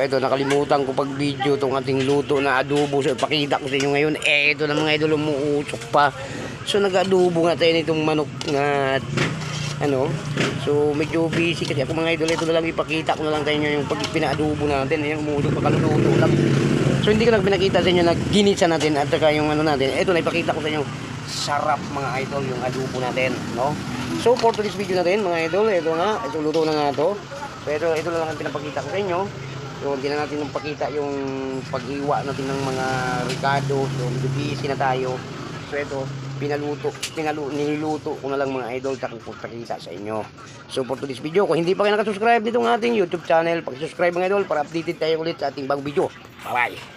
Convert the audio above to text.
ito nakalimutan ko pag video tong ating luto na adobo. So ipakita ko sa inyo ngayon. Ito na mga idol, umuusok pa. So nag-adobo nga tayo nitong manok na ano. So medyo busy kasi ako mga idol. Ito na lang ipakita ko na lang sa inyo yung pag pinaadobo natin. Ayan, umuusok pa, kaluluto lang. So hindi ko lang pinakita sa inyo na ginisa natin at saka yung ano natin. Ito na ipakita ko sa inyo. Sarap mga idol yung adobo natin, no? So for today's video natin mga idol, ito nga, ito luto na nga ito. So ito na lang ang pinapakita ko sa inyo. So hindi na natin pakita yung pag-iwa natin ng mga ricado. So medyo busy na tayo. So ito, niluto ko na lang mga idol takong pakita sa inyo. So for today's video, kung hindi pa kayo nakasubscribe nitong ating YouTube channel, pag-subscribe mga idol para updated tayo ulit sa ating bagong video. Bye bye!